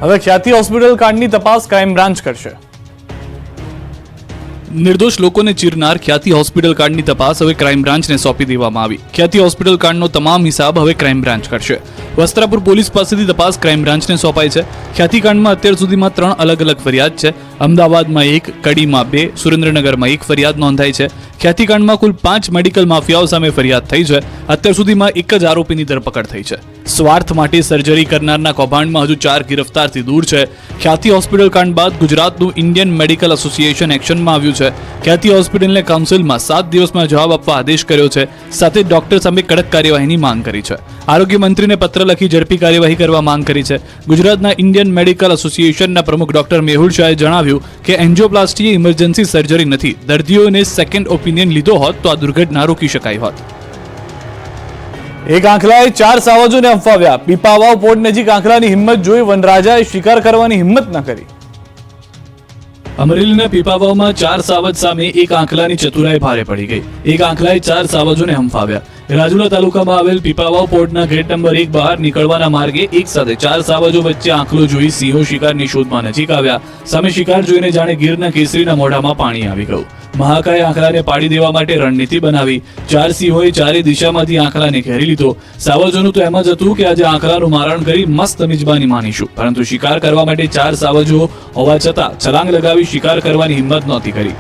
હવે ખ્યાતિ હોસ્પિટલ કાંડની તપાસ ક્રાઇમ બ્રાન્ચ કરશે। નિર્દોષ લોકોને ચીરનાર ખ્યાતિ હોસ્પિટલ કાંડની તપાસ હવે ક્રાઇમ બ્રાન્ચને સોંપી દેવામાં આવી। ખ્યાતિ હોસ્પિટલ કાંડનો તમામ હિસાબ હવે ક્રાઇમ બ્રાન્ચ કરશે। વસ્ત્રાપુર પોલીસ પાસેથી તપાસ ક્રાઇમ બ્રાન્ચને સોંપાઈ છે। ખ્યાતિ કાંડમાં અત્યાર સુધીમાં 3 અલગ અલગ ફરિયાદ છે। અમદાવાદમાં 1, કડીમાં 2, સુરેન્દ્રનગરમાં 1 ફરિયાદ નોંધાઈ છે। ખ્યાતિ કાંડમાં કુલ 5 મેડિકલ માફિયાઓ સામે ફરિયાદ થઈ છે। અત્યાર સુધીમાં એક જ આરોપીની ધરપકડ થઈ છે। સ્વાર્થ માટે સર્જરી કરનારના કૌભાંડમાં હજુ 4 ગિરફતારથી દૂર છે। ખ્યાતિ હોસ્પિટલ કાંડ બાદ ગુજરાતનું ઇન્ડિયન મેડિકલ એસોસિએશન એક્શનમાં આવ્યું છે। ખ્યાતિ હોસ્પિટલને કાઉન્સિલમાં 7 દિવસમાં જવાબ આપવા આદેશ કર્યો છે। સાથે ડોક્ટર સામે કડક કાર્યવાહીની માંગ કરી છે। આરોગ્ય મંત્રીને પત્ર લખી ઝડપી કાર્યવાહી કરવા માંગ કરી છે। ગુજરાતના ઇન્ડિયન મેડિકલ એસોસિએશનના પ્રમુખ ડોક્ટર મેહુલ શાહે જણાવ્યું કે એન્જિયોપ્લાસ્ટી એ ઇમરજન્સી સર્જરી નથી। દર્દીઓને સેકન્ડ ઓપિનિયન લીધો હોત તો આ દુર્ઘટના રોકી શકાઈ હોત। એક આંખલાએ 4 સાવજોને અંફાવ્યા। પીપાવાવ પોર્ટ નજીક આંખલાની હિંમત જોઈ વનરાજાએ શિકાર કરવાની હિંમત ન કરી। અમરેલીના પીપાવાવમાં 4 સાવજ સામે એક આંખલાની ચતુરાઈ ભારે પડી ગઈ। એક આંખલાએ 4 સાવજોને હંફાવ્યા। રાજુલા તાલુકામાં આવેલ પીપાવાવ પોર્ટના ગેટ નંબર 1 બહાર નીકળવાના માર્ગે એક સાથે 4 સાવજો વચ્ચે આંખલો જોઈ સિંહો શિકારની શોધમાં નજીક આવ્યા। સામે શિકાર જોઈને જાણે ગીરના કેસરીના મોઢામાં પાણી આવી ગયું। મહાકાય આંખલાને પાડી દેવા માટે રણનીતિ બનાવી। 4 સિંહોએ ચારે દિશામાંથી આંખલાને ઘેરી લીધો। સાવજોનું તો એમ જ હતું કે આજે આંખલાનું મારણ કરી મસ્ત મિજબાની માનીશું, પરંતુ શિકાર કરવા માટે 4 સાવજો હોવા છતાં છલાંગ લગાવી શિકાર કરવાની હિંમત નહોતી કરી।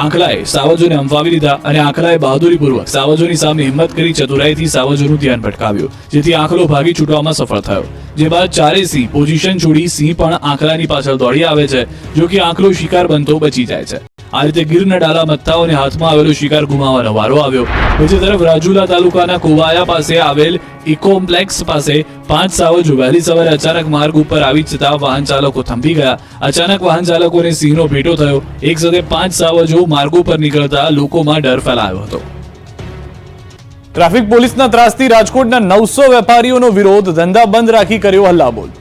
આંખલાએ સાવજોને અંફાવી લીધા અને આંખલાએ બહાદુરીપૂર્વક સાવજોની સામે હિંમત કરી ચતુરાઈથી સાવજોનું ધ્યાન ભટકાવ્યું, જેથી આંખલો ભાગી છૂટવામાં સફળ થયો। જે બાદ ચારેય સિંહ પોઝિશન છોડી સિંહ પણ આંખલાની પાછળ દોડી આવે છે, જો કે આંખલો શિકાર બનતો બચી જાય છે। આ રીતે ગીરના ડાલા મથ્થાઓને હાથમાં આવેલો શિકાર ગુમાવવાનો વારો આવ્યો। બીજી તરફ રાજુલા તાલુકાના કોવાયા પાસે આવેલ ઇકોમ્પ્લેક્સ પાસે 5 સાવજો વહેલી સવારે અચાનક માર્ગ ઉપર આવી જતા વાહન ચાલકો થંભી ગયા। અચાનક વાહન ચાલકોને સિંહનો ભેટો થયો। એક સાથે 5 સાવજો માર્ગો પર નીકળતા લોકોમાં ડર ફેલાયો હતો। ટ્રાફિક પોલીસના ત્રાસથી રાજકોટના 900 વેપારીઓનો વિરોધ, ધંધા બંધ રાખી કર્યો હલ્લાબોલ।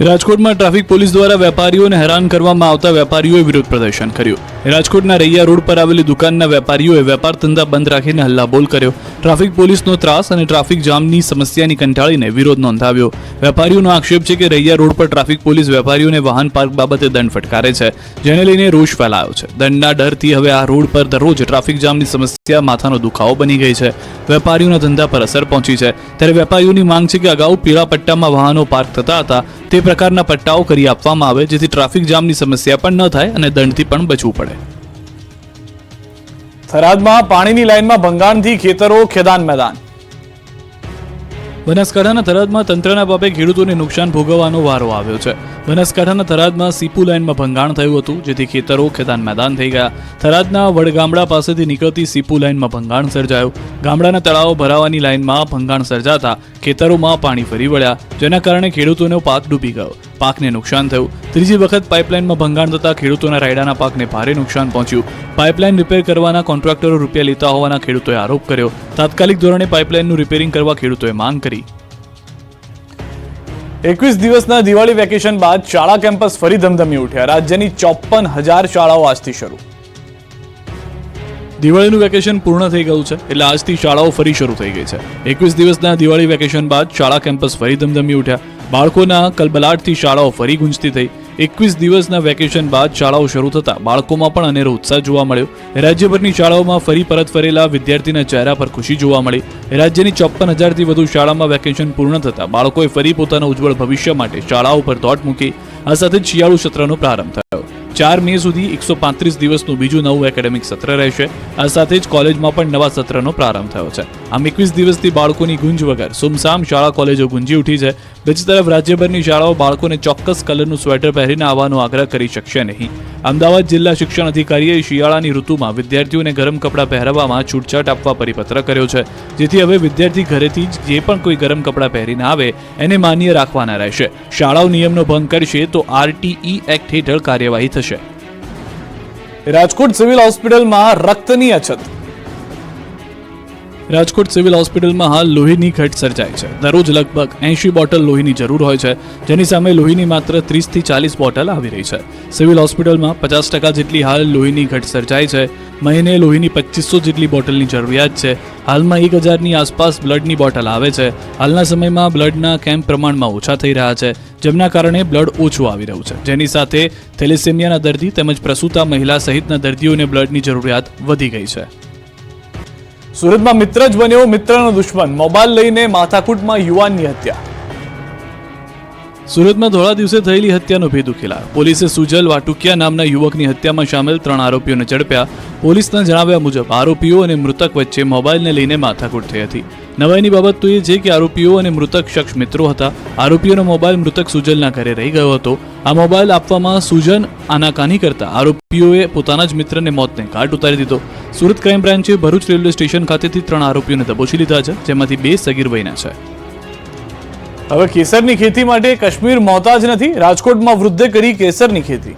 રાજકોટમાં ટ્રાફિક પોલીસ દ્વારા વેપારીઓને હેરાન કરવામાં આવતા વેપારીઓએ વિરોધ પ્રદર્શન કર્યું। રાજકોટના રૈયા રોડ પર આવેલી દુકાનના વેપારીઓએ વેપાર ધંધા બંધ રાખીને હલ્લાબોલ કર્યો। ટ્રાફિક પોલીસનો ત્રાસ અને ટ્રાફિક જામની સમસ્યાની કંટાળીને વિરોધ નોંધાવ્યો। વેપારીઓનો આક્ષેપ છે કે રૈયા રોડ પર ટ્રાફિક પોલીસ વેપારીઓને વાહન પાર્ક બાબતે દંડ ફટકારે છે, જેને લઈને રોષ ફેલાયો છે। દંડના ડરથી હવે આ રોડ પર દરરોજ ટ્રાફિક જામની સમસ્યા માથાનો દુખાવો બની ગઈ છે। વેપારીઓના ધંધા પર અસર પહોંચી છે। ત્યારે વેપારીઓની માંગ છે કે અગાઉ પીળા પટ્ટામાં વાહનો પાર્ક થતા હતા તે પ્રકારના પટ્ટાઓ કરી આપવામાં આવે, જેથી ટ્રાફિક જામની સમસ્યા પણ ન થાય અને દંડથી પણ બચવું પડે। થરાદમાં પાણીની લાઇનમાં ભંગાણથી ખેતરો ખેદાન મેદાન। બનાસકાંઠાના થરાદમાં તંત્રના પાપે ખેડૂતોને નુકસાન ભોગવવાનો વારો આવ્યો છે। બનાસકાંઠાના થરાદમાં સીપુ લાઇનમાં ભંગાણ થયું હતું, જેથી ખેતરો ખેદાન મેદાન થઈ ગયા। થરાદના વડગામડા પાસેથી નીકળતી સીપુ લાઇનમાં ભંગાણ સર્જાયું। ગામડાના તળાવો ભરાવાની લાઇનમાં ભંગાણ સર્જાતા ખેતરોમાં પાણી ફરી વળ્યા, જેના કારણે ખેડૂતોનો પાક ડૂબી ગયો, પાકને નુકસાન થયું। ત્રીજી વખત પાઇપલાઇનમાં ભંગાણ થતા ખેડૂતોના રાયડાના પાકને ભારે નુકસાન પહોંચ્યું। પાઇપલાઇન રિપેર કરવાના કોન્ટ્રાક્ટરો રૂપિયા લેતા હોવાના ખેડૂતોએ આરોપ કર્યો। તાત્કાલિક ધોરણે પાઇપલાઇનનું રિપેરિંગ કરવા ખેડૂતોએ માંગ કરી। 21 દિવસના દિવાળી વેકેશન બાદ શાળા કેમ્પસ ફરી ધમધમી ઉઠ્યા। રાજ્યની 54,000 શાળાઓ આજથી શરૂ। દિવાળીનું વેકેશન પૂર્ણ થઈ ગયું છે, એટલે આજથી શાળાઓ ફરી શરૂ થઈ ગઈ છે। 21 દિવસના દિવાળી વેકેશન બાદ શાળા કેમ્પસ ફરી ધમધમી ઉઠ્યા। બાળકોના કલબલાટથી શાળાઓ ફરી ગુંજતી થઈ। 21 દિવસના વેકેશન બાદ શાળાઓ શરૂ થતા બાળકોમાં પણ અનેરો ઉત્સાહ જોવા મળ્યો। રાજ્યભરની શાળાઓમાં ફરી પરત ફરેલા વિદ્યાર્થીના ચહેરા પર ખુશી જોવા મળી। રાજ્યની 54,000થી વધુ શાળામાં વેકેશન પૂર્ણ થતા બાળકોએ ફરી પોતાના ઉજ્જવળ ભવિષ્ય માટે શાળાઓ પર દોટ મૂકી। આ સાથે જ શિયાળુ સત્રનો પ્રારંભ થયો। 4 મે સુધી 135 દિવસનું બીજું નવું એકેડેમિક સત્ર રહેશે। આ સાથે જ કોલેજમાં પણ નવા સત્રનો પ્રારંભ થયો છે। આમ 21 દિવસથી બાળકોની ગુંજ વગર સુમસામ શાળા કોલેજો ગુંજી ઉઠી છે। બીજી તરફ રાજ્યભરની શાળાઓ બાળકોને ચોક્કસ કલરનું સ્વેટર પહેરીને આવવાનો આગ્રહ કરી શકશે નહીં। અમદાવાદ જિલ્લા શિક્ષણ અધિકારીએ શિયાળાની ઋતુમાં વિદ્યાર્થીઓને ગરમ કપડાં પહેરવામાં છૂટછાટ આપવા પરિપત્ર કર્યો છે, જેથી હવે વિદ્યાર્થી ઘરેથી જ જે પણ કોઈ ગરમ કપડાં પહેરીને આવે એને માન્ય રાખવાના રહેશે। શાળાઓ નિયમનો ભંગ કરશે તો RTE એક્ટ હેઠળ કાર્યવાહી થશે। રાજકોટ સિવિલ હોસ્પિટલમાં રક્તની અછત। રાજકોટ સિવિલ હોસ્પિટલમાં હાલ લોહીની ઘટ સર્જાઈ છે. દરરોજ લગભગ 80 બોટલ લોહીની જરૂર હોય છે, જેની સામે લોહીની માત્ર 30 થી 40 બોટલ આવી રહી છે. સિવિલ હોસ્પિટલમાં 50% જેટલી હાલ લોહીની ઘટ સર્જાઈ છે. મહિને લોહીની 2500 જેટલી બોટલની જરૂરિયાત છે. હાલમાં 1000ની આસપાસ બ્લડની બોટલ આવે છે. હાલના સમયમાં બ્લડના કેમ્પ પ્રમાણમાં ઓછા થઈ રહ્યા છે, જેમના કારણે બ્લડ ઓછું આવી રહ્યું છે, જેની સાથે થેલેસેમિયાના દર્દી તેમજ પ્રસૂતા મહિલા સહિતના દર્દીઓને બ્લડની જરૂરિયાત વધી ગઈ છે. સુરતમાં મિત્ર જ બન્યો મિત્રનો દુશ્મન, મોબાઈલ લઈને માથાકૂટમાં યુવાનની હત્યા. સુરતમાં ધોળા દિવસે થયેલી હત્યાનો ભેદ ઉકેલાયો. પોલીસે સુજલ વાટુકિયા નામના યુવકની હત્યામાં સામેલ 3 આરોપીઓને ઝડપ્યા. પોલીસના જણાવ્યા મુજબ આરોપીઓ અને મૃતક વચ્ચે મોબાઈલને લઈને માથાકૂટ થઈ હતી. નવાઈની બાબત તો એ છે કે આરોપીઓ અને મૃતક શખ્સ મિત્રો હતા. આરોપીઓનો મોબાઈલ મૃતક સુજલના ઘરે રહી ગયો હતો. આ મોબાઈલ આપવામાં સુજન આનાકાની કરતા આરોપીઓએ પોતાના જ મિત્રને મોતને ઘાટ ઉતારી દીધો. સુરત ક્રાઇમ બ્રાન્ચે ભરૂચ રેલવે સ્ટેશન ખાતેથી 3 આરોપીઓને દબોચી લીધા છે, જેમાંથી 2 સગીર વયના છે. હવે કેસરની ખેતી માટે કાશ્મીર મોહતાજ નથી. રાજકોટમાં વૃદ્ધે કરી કેસરની ખેતી.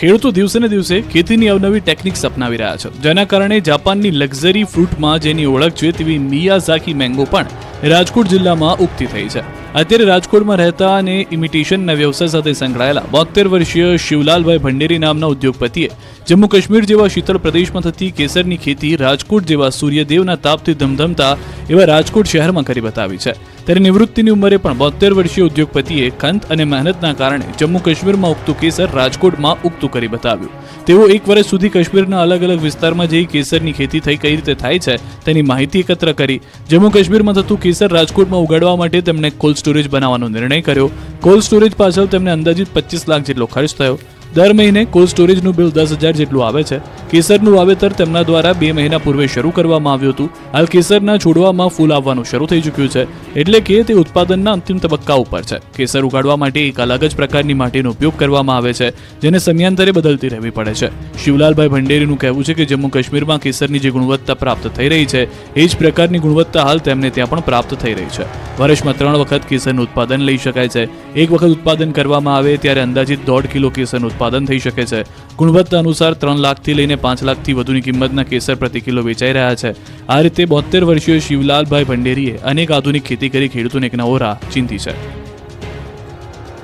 ખેડૂતો દિવસે ને દિવસે ખેતીની અવનવી ટેકનિક્સ અપનાવી રહ્યા છે, જેના કારણે જાપાનની લક્ઝરી ફ્રૂટમાં જેની ઓળખ છે તેવી મિયાઝાકી મેંગો પણ રાજકોટ જિલ્લામાં ઉગતી થઈ છે. અત્યારે રાજકોટમાં રહેતા અને ઇમિટેશનના વ્યવસાય સાથે સંકળાયેલા 72 વર્ષીય શિવલાલભાઈ ભંડેરી નામના ઉદ્યોગપતિએ જમ્મુ કાશ્મીર જેવા શીતળ પ્રદેશમાં થતી કેસરની ખેતી રાજકોટ જેવા સૂર્યદેવના તાપથી ધમધમતા એવા રાજકોટ શહેરમાં કરી બતાવી છે. ત્યારે નિવૃત્તિની ઉંમરે પણ 72 વર્ષીય ઉદ્યોગપતિએ ખંત અને મહેનતના કારણે જમ્મુ કાશ્મીરમાં ઉગતું કેસર રાજકોટમાં ઉગતું કરી બતાવ્યું. તેઓ 1 વર્ષ સુધી કાશ્મીરના અલગ અલગ વિસ્તારમાં જઈ કેસરની ખેતી થઈ કઈ રીતે થાય છે તેની માહિતી એકત્ર કરી. જમ્મુ કાશ્મીરમાં થતું કેસર રાજકોટમાં ઉગાડવા માટે તેમણે કોલ્ડ સ્ટોરેજ બનાવવાનો નિર્ણય કર્યો. કોલ્ડ સ્ટોરેજ પાછળ તેમને અંદાજિત 25 લાખ જેટલો ખર્ચ થયો. દર મહિને કોલ્ડ સ્ટોરેજનું બિલ 10,000 જેટલું આવે છે. કેસરનું વાવેતર તેમના દ્વારા 2 મહિના પૂર્વે શરૂ કરવામાં આવ્યું હતું. હાલ કેસરના છોડવામાં ફૂલ આવવાનું શરૂ થઈ ચૂક્યું છે, એટલે કે તે ઉત્પાદનના અંતિમ તબક્કા ઉપર છે. કેસર ઉગાડવા માટે એક અલગ જ પ્રકારની માટીનો ઉપયોગ કરવામાં આવે છે, જેને સમયાંતરે બદલતી રહેવી પડે છે. શિવલાલભાઈ ભંડેરીનું કહેવું છે કે જમ્મુ કાશ્મીરમાં કેસરની જે ગુણવત્તા પ્રાપ્ત થઈ રહી છે એ જ પ્રકારની ગુણવત્તા હાલ તેમને ત્યાં પણ પ્રાપ્ત થઈ રહી છે. વર્ષમાં 3 વખત કેસરનું ઉત્પાદન લઈ શકાય છે. એક વખત ઉત્પાદન કરવામાં આવે ત્યારે અંદાજિત 1.5 કિલો કેસરનું ઉત્પાદન થઈ શકે છે. ગુણવત્તા અનુસાર 3 લાખથી લઈને 5 લાખથી વધુની કિંમતના કેસર પ્રતિ કિલો વેચાઈ રહ્યા છે. આ રીતે 72 વર્ષીય શિવલાલભાઈ ભંડેરીએ અનેક આધુનિક ખેતી કરી ખેડૂતોને એક નવો રાહ ચીંધી છે.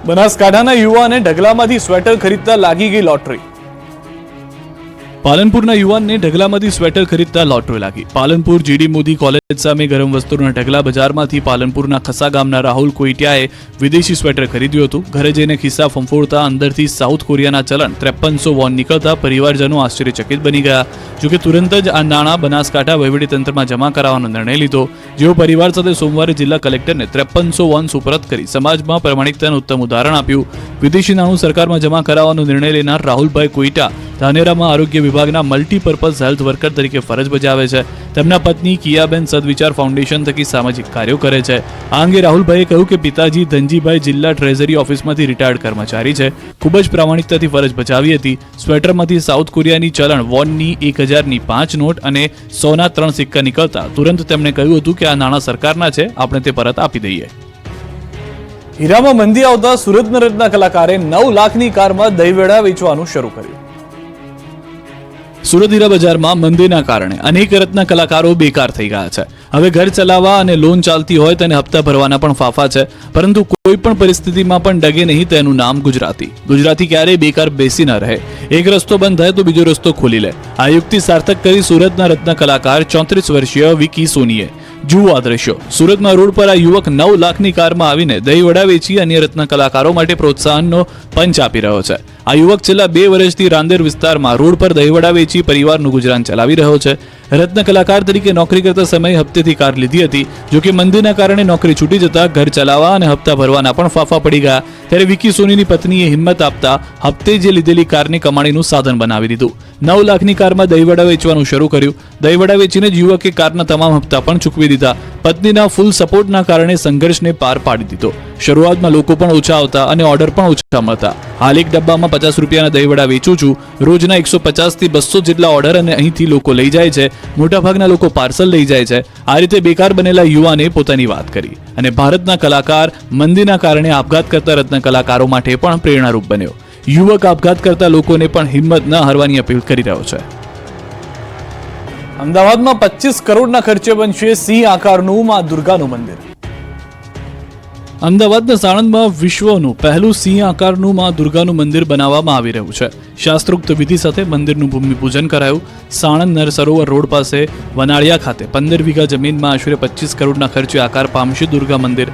બનાસકાંઠાના યુવાને ઢગલામાંથી સ્વેટર ખરીદતા લાગી ગઈ લોટરી. પાલનપુરના યુવાનને ઢગલામાંથી સ્વેટર ખરીદતા લોટરી લાગી. પાલનપુર જીડી મોદી કોલેજ સામે ગરમ વસ્તુના ઢગલા બજારમાંથી પાલનપુરના ખસા ગામના રાહુલ કોઈટિયાએ વિદેશી સ્વેટર ખરીદ્યું હતું. ઘરે જઈને ખિસ્સા ફંફોડતા અંદરથી સાઉથ કોરિયાના ચલણ 5300 વોન નીકળતા પરિવારજનો આશ્ચર્યચકિત બની ગયા. જોકે તુરંત જ આ નાણાં બનાસકાંઠા વહીવટીતંત્રમાં જમા કરાવવાનો નિર્ણય લીધો. જેઓ પરિવાર સાથે સોમવારે જિલ્લા કલેક્ટરને 5300 વોન સુપરત કરી સમાજમાં પ્રમાણિકતાનું ઉત્તમ ઉદાહરણ આપ્યું. વિદેશી નાણું સરકારમાં જમા કરાવવાનો નિર્ણય લેનાર રાહુલભાઈ કોઈટા ધાનેરામાં આરોગ્ય વિભાગના મલ્ટીપર્પઝ હેલ્થ વર્કર તરીકે ફરજ બજાવે છે. તેમના પત્ની કિયાબેન સદવિચાર ફાઉન્ડેશન થકી સામાજિક કાર્યો કરે છે. આ અંગે રાહુલભાઈએ કહ્યું કે પિતાજી ધનજીભાઈ જિલ્લા ટ્રેઝરી ઓફિસમાંથી રિટાયર્ડ કર્મચારી છે. ખૂબ જ પ્રામાણિકતાથી ફરજ બજાવી હતી. સ્વેટરમાંથી સાઉથ કોરિયાની ચલણ વોનની 1000ની 5 નોટ અને 100ના 3 સિક્કા નીકળતા તુરંત તેમણે કહ્યું હતું કે આ નાણાં સરકારના છે, આપણે તે પરત આપી દઈએ. હીરામાં મંદી આવતા સુરતના રત્ન કલાકારે 9 લાખની કારમાં દહીંવડા વેચવાનું શરૂ કર્યું. સુરત હીરા બજારમાં મંદીના કારણે અનેક રત્ન કલાકારો બેકાર થઈ ગયા છે. હવે ઘર ચલાવવા અને લોન ચાલતી હોય તેને હપ્તા ભરવાના પણ ફાફા છે, પરંતુ કોઈ પણ પરિસ્થિતિમાં પણ ડગે નહીં તેનું નામ ગુજરાતી. ગુજરાતી ક્યારેય બેકાર બેસી ન રહે. એક રસ્તો બંધ થાય તો બીજો રસ્તો ખોલી લે. આ યુક્તિ સાર્થક કરી સુરતના રત્ન કલાકાર 34 વર્ષીય વિકી સોનીએ. જુઓ આ દ્રશ્યો. સુરતમાં રોડ પર આ યુવક 9 લાખની કારમાં આવીને દહીંવડા વેચી અન્ય રત્ન કલાકારો માટે પ્રોત્સાહનનો પંચ આપી રહ્યો છે. આ યુવક છેલ્લા 2 વર્ષથી રાંદેર વિસ્તારમાં રોડ પર દહીંવડા વેચી પરિવારનું ગુજરાન ચલાવી રહ્યો છે. રત્ન કલાકાર તરીકે નોકરી કરતા સમયે હપ્તેથી કાર લીધી હતી. જોકે મંદીના કારણે નોકરી છૂટી જતા ઘર ચલાવવા અને હપ્તા ભરવાના પણ ફાફા પડી ગયા. ત્યારે વિકી સોનીની પત્નીએ હિંમત આપતા હપ્તે જે લીધેલી કારની કમાણીનું સાધન બનાવી દીધું. 9 લાખની કારમાં દહીંવડા વેચવાનું શરૂ કર્યું. દહીંવડા વેચીને જ યુવકે કારના તમામ હપ્તા પણ ચૂકવી દીધા. પત્નીના ફૂલ સપોર્ટના કારણે સંઘર્ષને પાર પાડી દીધો. શરૂઆતમાં લોકો પણ ઓછા આવતા અને ઓર્ડર પણ ઓછા મળતા. હાલ એક ડબ્બામાં 50 રૂપિયાના દહીંવડા વેચું છું. રોજના 150 થી 200 જેટલા ઓર્ડર અને અહીંથી લોકો લઈ જાય છે. મોટાભાગના લોકો પાર્સલ લઈ જાય છે. આ રીતે બેકાર બનેલા યુવાને પોતાની વાત કરી અને ભારતના કલાકાર મંદીના કારણે આપઘાત કરતા રત્ન કલાકારો માટે પણ પ્રેરણારૂપ બન્યો. યુવક આપઘાત કરતા લોકોને પણ હિંમત ન હારવાની અપીલ કરી રહ્યો છે. અમદાવાદમાં 25 કરોડના ખર્ચે બનશે સિંહ આકારનું માં દુર્ગાનું મંદિર. અમદાવાદના સાણંદમાં વિશ્વનું પહેલું સિંહ આકારનું માં દુર્ગાનું મંદિર બનાવવામાં આવી રહ્યું છે. શાસ્ત્રોક્ત વિધિ સાથે મંદિરનું ભૂમિપૂજન કરાયું. સાણંદ નર સરોવર રોડ પાસે વનાળિયા ખાતે 15 વીઘા જમીનમાં આશરે 25 કરોડના ખર્ચે આકાર પામશે દુર્ગા મંદિર.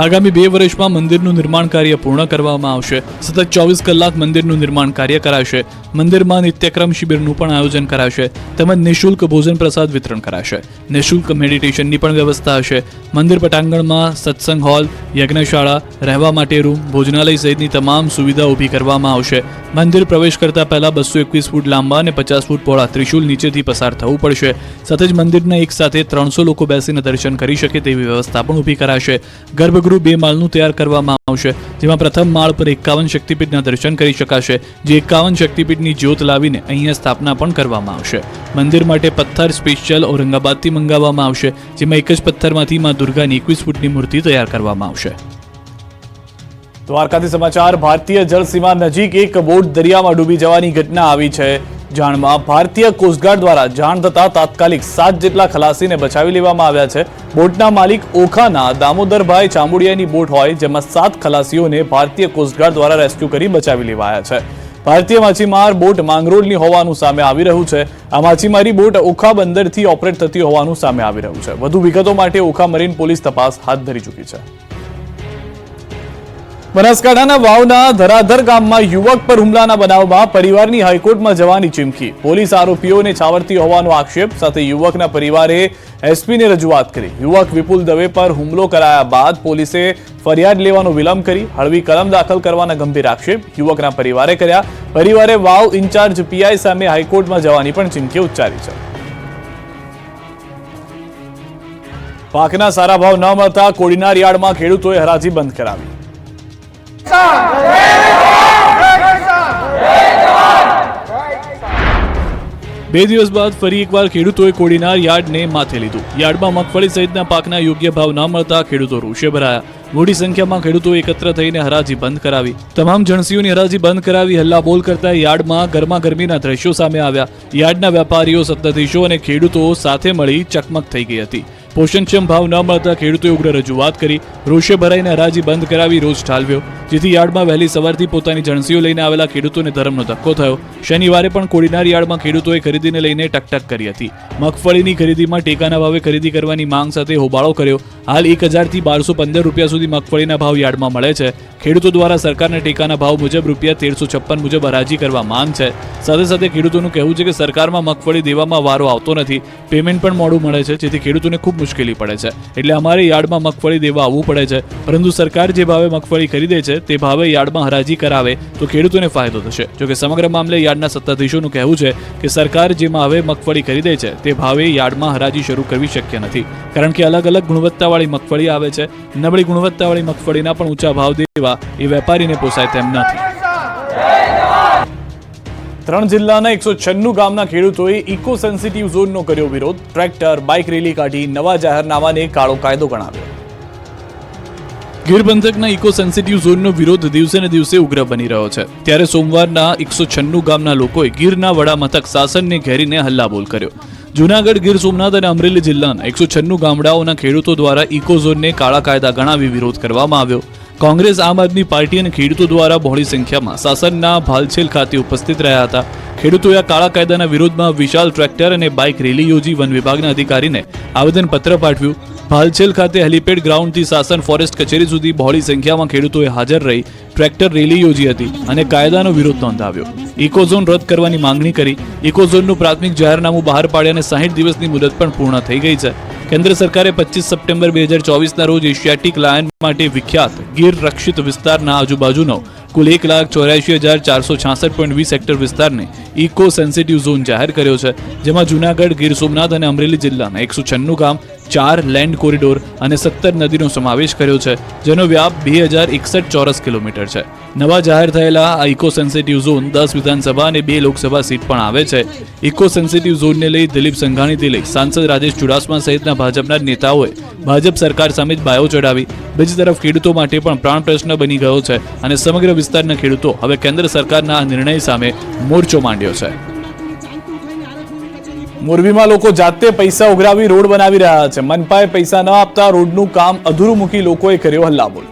આગામી 2 વર્ષમાં મંદિરનું નિર્માણ કાર્ય પૂર્ણ કરવામાં આવશે. સતત 24 કલાક મંદિરનું નિર્માણ કાર્ય કરાશે. મંદિરમાં નિત્યક્રમ શિબિરનું પણ આયોજન કરાશે તેમજ નિઃશુલ્ક ભોજન પ્રસાદ વિતરણ કરાશે. નિઃશુલ્ક મેડિટેશનની પણ વ્યવસ્થા હશે. મંદિર પટાંગણમાં સત્સંગ હોલ, યજ્ઞશાળા, રહેવા માટે રૂમ, ભોજનાલય સહિતની તમામ સુવિધા ઊભી કરવામાં આવશે. મંદિર પ્રવેશ કરતા પહેલા 221 ફૂટ લાંબા અને 50 ફૂટ પહોળા ત્રિશુલ નીચેથી પસાર થવું પડશે. સાથે જ મંદિરના એક સાથે 300 લોકો બેસીને દર્શન કરી શકે તેવી વ્યવસ્થા પણ ઊભી કરાશે. ગર્ભગૃહ 2 માળનું તૈયાર કરવામાં આવશે, જેમાં પ્રથમ માળ પર 51 શક્તિપીઠના દર્શન કરી શકાશે, જે 51 શક્તિપીઠની જ્યોત લાવીને અહીંયા સ્થાપના પણ કરવામાં આવશે. મંદિર માટે પથ્થર સ્પેશિયલ ઔરંગાબાદથી મંગાવવામાં આવશે, જેમાં એક જ પથ્થરમાંથી માં દુર્ગાની 21 ફૂટની મૂર્તિ તૈયાર કરવામાં આવશે. દ્વારકાથી સમાચાર. ભારતીય જળસીમા નજીક એક બોટ દરિયામાં ડૂબી જવાની ઘટના આવી છે જાણમાં. ભારતીય કોસ્ટગાર્ડ દ્વારા જાણ થતા તાત્કાલિક 7 જેટલા ખલાસીને બચાવી લેવામાં આવ્યા છે. બોટના માલિક ઓખાના દામોદરભાઈ ચાંબુડિયાની બોટ હોય, જેમાં 7 ખલાસીઓને ભારતીય કોસ્ટગાર્ડ દ્વારા રેસ્ક્યુ કરી બચાવી લેવાયા છે. ભારતીય માછીમાર બોટ માંગરોળની હોવાનું સામે આવી રહ્યું છે. આ માછીમારી બોટ ઓખા બંદરથી ઓપરેટ થતી હોવાનું સામે આવી રહ્યું છે. વધુ વિગતો માટે ઓખા મરીન પોલીસ તપાસ હાથ ધરી ચૂકી છે. બનાસકાંઠાના વાવના ધરાધર ગામમાં યુવક પર હુમલાના બનાવમાં પરિવારની હાઈકોર્ટમાં જવાની ચીમકી. પોલીસ આરોપીઓને છાવરતી હોવાનો આક્ષેપ સાથે યુવકના પરિવારે એસપીને રજૂઆત કરી. યુવક વિપુલ દવે પર હુમલો કરાયા બાદ પોલીસે ફરિયાદ લેવાનો વિલંબ કરી હળવી કલમ દાખલ કરવાના ગંભીર આક્ષેપ યુવકના પરિવારે કર્યા. પરિવારે વાવ ઇન્ચાર્જ પીઆઈ સામે હાઈકોર્ટમાં જવાની પણ ચીમકી ઉચ્ચારી છે. પાકના સારા ભાવ ન મળતા કોડીનાર યાર્ડમાં ખેડૂતોએ હરાજી બંધ કરાવી. 2 દિવસ બાદ ફરી એકવાર ખેડૂતોએ કોડીનાર યાર્ડને માથે લીધું. યાર્ડમાં મગફળી સહિતના પાકના યોગ્ય ભાવ ન મળતા ખેડૂતો રોષે ભરાયા. મોટી સંખ્યામાં ખેડૂતો એકત્ર થઈને હરાજી બંધ કરાવી. તમામ જણસીઓની હરાજી બંધ કરાવી હલ્લાબોલ કરતા યાર્ડમાં ગરમાગરમીના દ્રશ્યો સામે આવ્યા. યાર્ડના વેપારીઓ, સત્તાધીશો અને ખેડૂતો સાથે મળી ચકમક થઈ ગઈ હતી. પોષણક્ષમ ભાવ ન મળતા ખેડૂતોએ ઉગ્ર રજૂઆત કરી. રોષે ભરાઈને હરાજી બંધ કરાવી રોષ ઠાલવ્યો, જેથી યાર્ડમાં વહેલી સવારથી પોતાની જણસીઓ લઈને આવેલા ખેડૂતોને ધરમનો ધક્કો થયો. શનિવારે પણ કોડીનાર યાર્ડમાં ખેડૂતોએ ખરીદીને લઈને ટકટક કરી હતી. મગફળીની ખરીદીમાં ટેકાના ભાવે ખરીદી કરવાની માંગ સાથે હોબાળો કર્યો. હાલ 1000 થી 1215 રૂપિયા સુધી મગફળીના ભાવ યાર્ડમાં મળે છે. ખેડૂતો દ્વારા સરકારના ટેકાના ભાવ મુજબ રૂપિયા 1356 મુજબ હરાજી કરવા માંગ છે. સાથે સાથે ખેડૂતોનું કહેવું છે કે સરકારમાં મગફળી દેવામાં વારો આવતો નથી, પેમેન્ટ પણ મોડું મળે છે, જેથી ખેડૂતોને ખૂબ મુશ્કેલી પડે છે. એટલે અમારે યાર્ડમાં મગફળી દેવા આવવું પડે છે. પરંતુ સરકાર જે ભાવે મગફળી ખરીદે છે તે ભાવે યાર્ડમાં હરાજી કરાવે તો ખેડૂતોને ફાયદો થશે. જોકે સમગ્ર મામલે યાર્ડના સત્તાધીશોનું કહેવું છે કે સરકાર જે ભાવે મગફળી ખરીદે છે તે ભાવે યાર્ડમાં હરાજી શરૂ કરવી શક્ય નથી, કારણ કે અલગ અલગ ગુણવત્તાવાળી મગફળી આવે છે. નબળી ગુણવત્તાવાળી મગફળીના પણ ઊંચા ભાવ દેવા એ વેપારીને પોસાય તેમ નથી. 3 જિલ્લાના 196 ગામના ખેડૂતોએ ઇકો સેન્સિટિવ ઝોનનો કર્યો વિરોધ. ટ્રેક્ટર, બાઇક રેલી કાઢી નવા જાહેરનામાને કાળો કાયદો ગણાવ્યો. ગીર પંથકના ઇકો સેન્સિટિવ ઝોનનો વિરોધ દિવસે ને દિવસે ઉગ્ર બની રહ્યો છે. ત્યારે સોમવારના 196 ગામના લોકોએ ગીરના વડા મથક સાસણને ઘેરીને હલ્લાબોલ કર્યો. જૂનાગઢ, ગીર સોમનાથ અને અમરેલી જિલ્લાના 196 ગામડાઓના ખેડૂતો દ્વારા ઇકો ઝોનને કાળા કાયદા ગણાવી વિરોધ કરવામાં આવ્યો. કોંગ્રેસ, આમ આદમી પાર્ટી અને ખેડૂતો દ્વારા બહોળી સંખ્યામાં સાસણના ભાલછેલ ખાતે ઉપસ્થિત રહ્યા હતા. ખેડૂતોએ આ કાળા કાયદાના વિરોધમાં વિશાળ ટ્રેક્ટર અને બાઇક રેલી યોજી વન વિભાગના અધિકારીને આવેદનપત્ર પાઠવ્યું. ભાલછેલ ખાતે હેલીપેડ ગ્રાઉન્ડથી સાસણ ફોરેસ્ટ કચેરી સુધી બહોળી સંખ્યામાં ખેડૂતોએ હાજર રહી ટ્રેક્ટર રેલી યોજી હતી અને કાયદાનો વિરોધ નોંધાવ્યો. ઇકોઝોન રદ કરવાની માંગણી કરી. ઇકોઝોનનું પ્રાથમિક જાહેરનામું બહાર પાડ્યા અને 60 દિવસની મુદત પણ પૂર્ણ થઈ ગઈ છે. કેન્દ્ર સરકારે 25 સપ્ટેમ્બર 2024ના રોજ એશિયાટિક લાયન માટે વિખ્યાત ગીર રક્ષિત વિસ્તારના આજુબાજુનો કુલ 1,84,466.20 હેક્ટર વિસ્તારને ઇકો સેન્સિટિવ ઝોન જાહેર કર્યો છે, જેમાં જૂનાગઢ, ગીર સોમનાથ અને અમરેલી જિલ્લાના 196 ગામ, 4 લેન્ડ કોરિડોર અને 17 નદીનો સમાવેશ કર્યો છે, જેનો વ્યાપ 2061 ચોરસ કિલોમીટર છે. નવા જાહેર થયેલા આ ઇકો સેન્સિટિવ ઝોન 10 વિધાનસભા અને 2 લોકસભા સીટ પણ આવે છે. ઇકો સેન્સિટિવ ઝોનને લઈ દિલીપ સંઘાણીથી લઈ સાંસદ રાજેશ ચુડાસમા સહિતના ભાજપના નેતાઓએ ભાજપ સરકાર સામે જ બાયો ચડાવી. બીજી તરફ ખેડૂતો માટે પણ પ્રાણ પ્રશ્ન બની ગયો છે અને સમગ્ર વિસ્તારના ખેડૂતો હવે કેન્દ્ર સરકારના આ નિર્ણય સામે મોરચો માંડ્યો છે. મોરબીમાં લોકો જાતે પૈસા ઉઘરાવી રોડ બનાવી રહ્યા છે. મનપાએ પૈસા ન આપતા રોડનું કામ અધૂરું મૂકી લોકોએ કર્યો હલ્લાબોલ.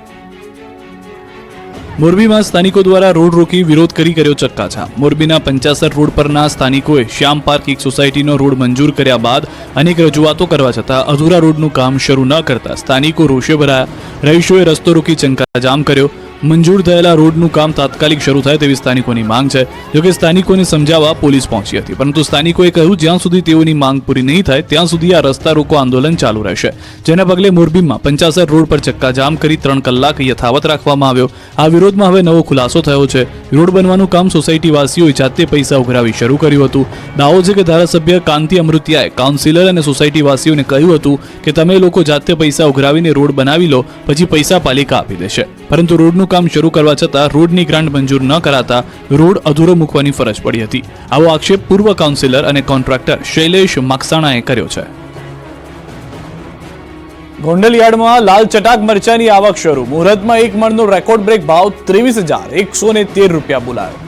મોરબીમાં સ્થાનિકો દ્વારા રોડ રોકી વિરોધ કરી કર્યો ચક્કાજામ. મોરબીના 50 રોડ પરના સ્થાનિકોએ શ્યામ પાર્ક એક સોસાયટીનો રોડ મંજૂર કર્યા બાદ અનેક રજૂઆતો કરવા છતાં અધૂરા રોડનું કામ શરૂ ન કરતા સ્થાનિકો રોષે ભરાયા. રહીશોએ રસ્તો રોકી ચક્કાજામ કર્યો. મંજૂર થયેલા રોડનું કામ તાત્કાલિક શરૂ થાય તેવી સ્થાનિકોની માંગ છે. જોકે સ્થાનિકોને સમજાવવા પોલીસ પહોંચી હતી, પરંતુ સ્થાનિકોએ કહ્યું જ્યાં સુધી તેઓની માંગ પૂરી નહીં થાય ત્યાં સુધી આ રસ્તા રોકો આંદોલન ચાલુ રહેશે. જેના પગલે મોરબીમાં 50 રોડ પર ચક્કાજામ કરી 3 કલાક યથાવત રાખવામાં આવ્યો. આ વિરોધમાં હવે નવો ખુલાસો થયો છે. રોડ બનવાનું કામ સોસાયટીવાસીઓએ જાતે પૈસા ઉઘરાવી શરૂ કર્યું હતું. દાવો છે કે ધારાસભ્ય કાંતિ અમૃતિયાએ કાઉન્સિલર અને સોસાયટીવાસીઓને કહ્યું હતું કે તમે લોકો જાતે પૈસા ઉઘરાવીને રોડ બનાવી લો, પછી પૈસા પાલિકા આપી દેશે. પરંતુ રોડનું કામ શરૂ કરવા છતાં રોડની ગ્રાન્ટ મંજૂર ન કરાતા રોડ અધૂરો મૂકવાની ફરજ પડી હતી. આવો આક્ષેપ પૂર્વ કાઉન્સિલર અને કોન્ટ્રાક્ટર શૈલેષ મકસાણાએ કર્યો છે. ગોંડલ યાર્ડમાં લાલ ચટાક મરચાની આવક શરૂ. મુહૂર્તમાં 1 મણનો રેકોર્ડ બ્રેક ભાવ 23,113 રૂપિયા બોલાયો.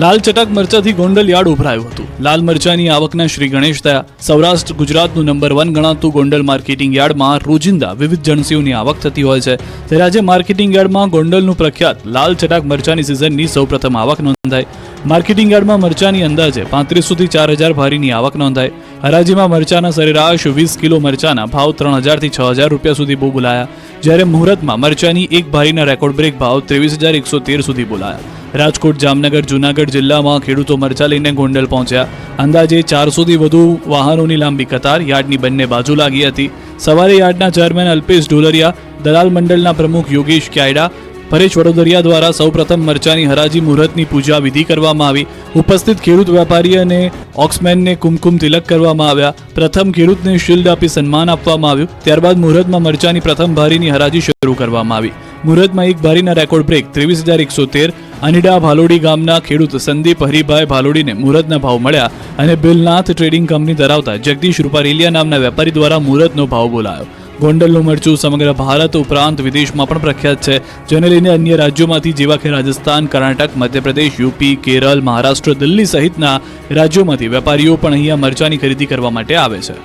લાલ ચટાક મરચાથી ગોંડલ યાર્ડ ઉભરાયું હતું. લાલ મરચાની આવકના શ્રી ગણેશ થયા. સૌરાષ્ટ્ર ગુજરાતનું નંબર 1 ગણાતું ગોંડલ માર્કેટિંગ યાર્ડમાં રોજિંદા વિવિધ જણસીઓની આવક થતી હોય છે. ત્યારે આજે માર્કેટિંગ યાર્ડમાં ગોંડલનું પ્રખ્યાત લાલ ચટાક મરચાની સિઝનની સૌપ્રથમ આવક નોંધાઈ. માર્કેટિંગ યાર્ડમાં મરચાની અંદાજે 3500 થી 4000 ભારીની આવક નોંધાઈ. હરાજીમાં મરચાના સરેરાશ 20 કિલો મરચાના ભાવ 3000 થી 6000 રૂપિયા સુધી બોલાયા. જ્યારે મુહૂર્તમાં મરચાની એક ભારીના રેકોર્ડ બ્રેક ભાવ 23,113 સુધી બોલાયા. રાજકોટ, જામનગર, જૂનાગઢ જિલ્લામાં ખેડૂતો મરચા લઈને ગોંડલ પહોંચ્યા. અંદાજે 400 થી વધુ વાહનોની લાંબી કતાર યાર્ડની બંને બાજુ લાગી હતી. સવારે યાર્ડના ચેરમેન અલ્પેશ ઢોલરિયા, દલાલ મંડળના પ્રમુખ યોગેશ ક્યાયડા, પરેશ વડોદરિયા દ્વારા સૌપ્રથમ મરચાની હરાજી મુહૂર્તની પૂજા વિધિ કરવામાં આવી. ઉપસ્થિત ખેડૂત વેપારી અને ઓક્સમેનને કુમકુમ તિલક કરવામાં આવ્યા. પ્રથમ ખેડૂતને શિલ્ડ આપી સન્માન આપવામાં આવ્યું. ત્યારબાદ મુહૂર્તમાં મરચાની પ્રથમ ભારીની હરાજી શરૂ કરવામાં આવી. મુહૂર્તમાં એક ભારીના રેકોર્ડ બ્રેક 23,113 અનીડા ભાલોડી ગામના ખેડૂત સંદીપ હરિભાઈ ભાલોડીને મુહૂર્તના ભાવ મળ્યા અને બિલનાથ ટ્રેડિંગ કંપની ધરાવતા જગદીશ રૂપારેલિયા નામના વેપારી દ્વારા મુહૂર્તનો ભાવ બોલાયો. ગોંડલનું મરચું સમગ્ર ભારત ઉપરાંત વિદેશમાં પણ પ્રખ્યાત છે, જેને લઈને અન્ય રાજ્યોમાંથી જેવા કે રાજસ્થાન, કર્ણાટક, મધ્યપ્રદેશ, યુપી, કેરળ, મહારાષ્ટ્ર, દિલ્હી સહિતના રાજ્યોમાંથી વેપારીઓ પણ અહીંયા મરચાની ખરીદી કરવા માટે આવે છે.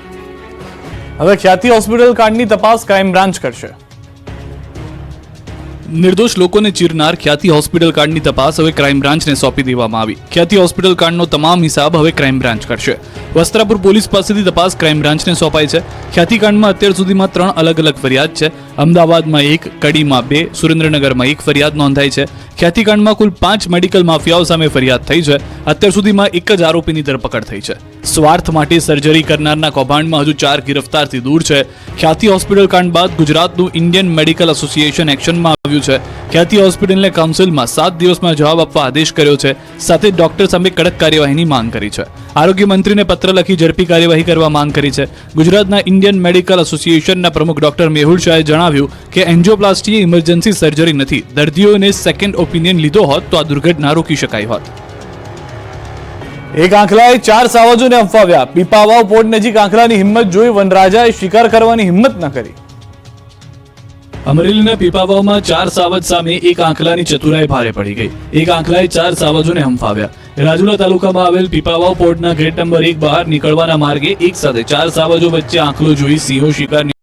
હવે ખ્યાતિ હોસ્પિટલ કાંડની તપાસ ક્રાઇમ બ્રાન્ચ કરશે. નિર્દોષ લોકોને ચીરનાર ખ્યાતિ હોસ્પિટલ કાંડની તપાસ હવે ક્રાઇમ બ્રાન્ચને સોંપી દેવામાં આવી. ખ્યાતિ હોસ્પિટલ કાંડનો તમામ હિસાબ હવે ક્રાઇમ બ્રાન્ચ કરશે. વસ્ત્રાપુર પોલીસ પાસેથી તપાસ ક્રાઇમ બ્રાન્ચને સોંપાઈ છે. ખ્યાતિ કાંડમાં અત્યાર સુધીમાં 3 અલગ અલગ ફરિયાદ છે. અમદાવાદમાં 1, કડીમાં 2, સુરેન્દ્રનગરમાં 1 ફરિયાદ નોંધાઈ છે. ખ્યાતિ કાંડમાં કુલ 5 મેડિકલ માફિયાઓ સામે ફરિયાદ થઈ છે. અત્યાર સુધીમાં 1 જ આરોપીની ધરપકડ થઈ છે. સ્વાર્થ માટે સર્જરી કરનારના કૌભાંડમાં હજુ 4 ગિરફ્તારથી દૂર છે. ખ્યાતિ હોસ્પિટલ કાંડ બાદ ગુજરાતનું ઇન્ડિયન મેડિકલ એસોસિએશન એક્શનમાં આવ્યું છે. ખ્યાતિ હોસ્પિટલને કાઉન્સિલમાં 7 દિવસમાં જવાબ આપવા આદેશ કર્યો છે. સાથે ડોક્ટર સામે કડક કાર્યવાહીની માંગ કરી છે. આરોગ્ય મંત્રીને પત્ર લખી ઝડપી કાર્યવાહી કરવા માંગ કરી છે. ગુજરાતના ઇન્ડિયન મેડિકલ એસોસિએશનના પ્રમુખ ડોક્ટર મેહુલ શાહે જણાવ્યું કે એન્જિયોપ્લાસ્ટી ઇમરજન્સી સર્જરી નથી. દર્દીઓને સેકન્ડ ઓપિનિયન લીધો હોત તો આ દુર્ઘટના રોકી શકાઈ હોત. એક આંખલાએ 4 સાવજોને હંફાવ્યા. પીપાવાવ પોર્ટ નજીક આંખલાની હિંમત જોઈ વનરાજાએ શિકાર કરવાની હિંમત ન કરી. અમરેલીના પીપાવાવમાં 4 સાવજ સામે એક આંખલાની ચતુરાઈ ભારે પડી ગઈ. એક આંખલાએ 4 સાવજોને હંફાવ્યા. રાજુલા તાલુકામાં આવેલ પીપાવાવ પોર્ટના ગેટ નંબર 1 બહાર નીકળવાના માર્ગે એક સાથે 4 સાવજો વચ્ચે આંખલો જોઈ સિંહો શિકાર